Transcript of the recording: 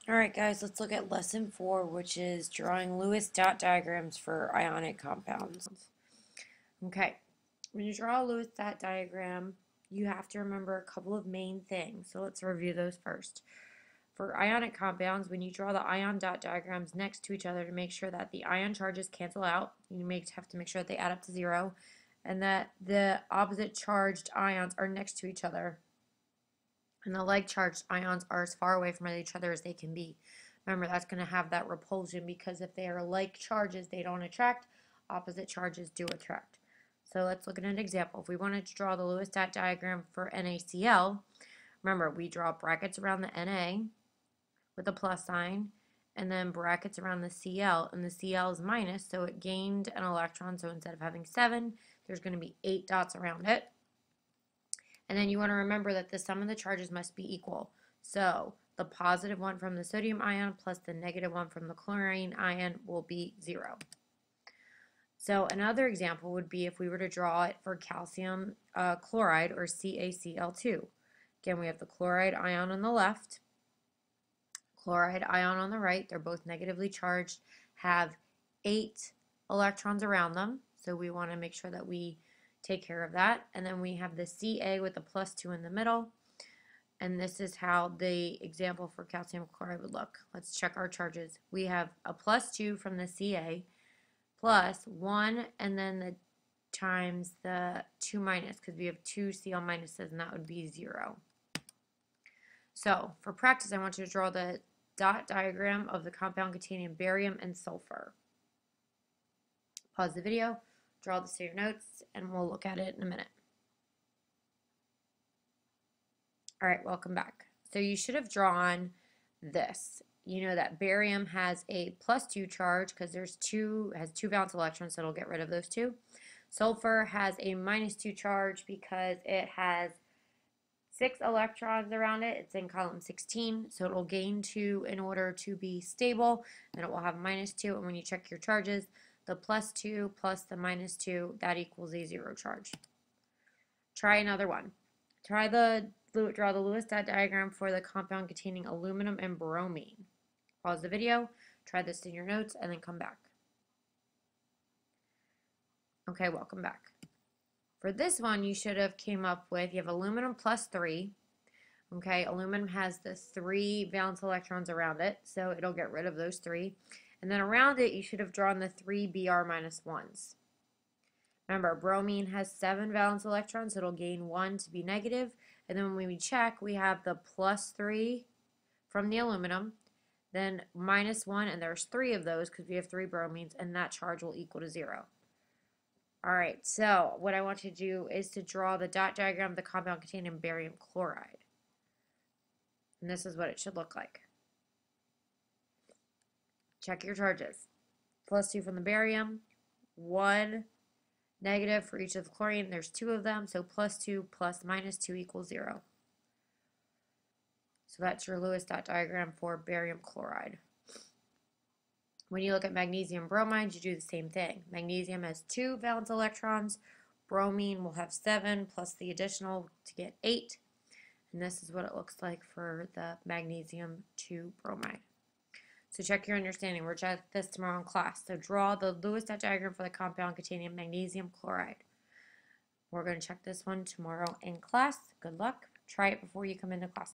Alright guys, let's look at lesson 4, which is drawing Lewis dot diagrams for ionic compounds. Okay, when you draw a Lewis dot diagram, you have to remember a couple of main things. So let's review those first. For ionic compounds, when you draw the ion dot diagrams next to each other to make sure that the ion charges cancel out, you have to make sure that they add up to 0, and that the opposite charged ions are next to each other. And the like charged ions are as far away from each other as they can be. Remember, that's going to have that repulsion because if they are like charges, they don't attract. Opposite charges do attract. So let's look at an example. If we wanted to draw the Lewis dot diagram for NaCl, remember, we draw brackets around the Na with a plus sign, and then brackets around the Cl, and the Cl is minus, so it gained an electron. So instead of having 7, there's going to be 8 dots around it. And then you want to remember that the sum of the charges must be equal. So the positive one from the sodium ion plus the negative one from the chlorine ion will be 0. So another example would be if we were to draw it for calcium chloride, or CaCl2. Again, we have the chloride ion on the left, chloride ion on the right. They're both negatively charged, have 8 electrons around them. So we want to make sure that we take care of that. And then we have the Ca with the plus 2 in the middle. And this is how the example for calcium chloride would look. Let's check our charges. We have a plus 2 from the Ca, plus 1, and then the times the 2 minus, because we have 2 Cl minuses, and that would be 0. So for practice, I want you to draw the dot diagram of the compound containing barium and sulfur. Pause the video, draw this to your notes, and we'll look at it in a minute. All right, welcome back. So you should have drawn this. You know that barium has a plus 2 charge because has 2 valence electrons, so it'll get rid of those 2. Sulfur has a minus 2 charge because it has 6 electrons around it. It's in column 16, so it will gain 2 in order to be stable, and it will have minus 2. And when you check your charges, the plus 2 plus the minus 2, that equals a 0 charge. Try another one. Draw the Lewis dot diagram for the compound containing aluminum and bromine. Pause the video, try this in your notes, and then come back. Okay, welcome back. For this one, you should have came up with, you have aluminum plus 3. Okay, aluminum has the 3 valence electrons around it, so it'll get rid of those 3. And then around it, you should have drawn the 3 Br minus 1s. Remember, bromine has 7 valence electrons, so it'll gain 1 to be negative. And then when we check, we have the plus 3 from the aluminum, then minus 1, and there's 3 of those because we have 3 bromines, and that charge will equal to 0. All right, so what I want you to do is to draw the dot diagram of the compound containing barium chloride. And this is what it should look like. Check your charges. Plus 2 from the barium, 1 negative for each of the chlorine. There's 2 of them, so plus 2 plus minus 2 equals 0. So that's your Lewis dot diagram for barium chloride. When you look at magnesium bromide, you do the same thing. Magnesium has 2 valence electrons. Bromine will have 7 plus the additional to get 8. And this is what it looks like for the magnesium to bromide. So check your understanding. We'll check this tomorrow in class. So draw the Lewis dot diagram for the compound containing magnesium chloride. We're going to check this one tomorrow in class. Good luck. Try it before you come into class.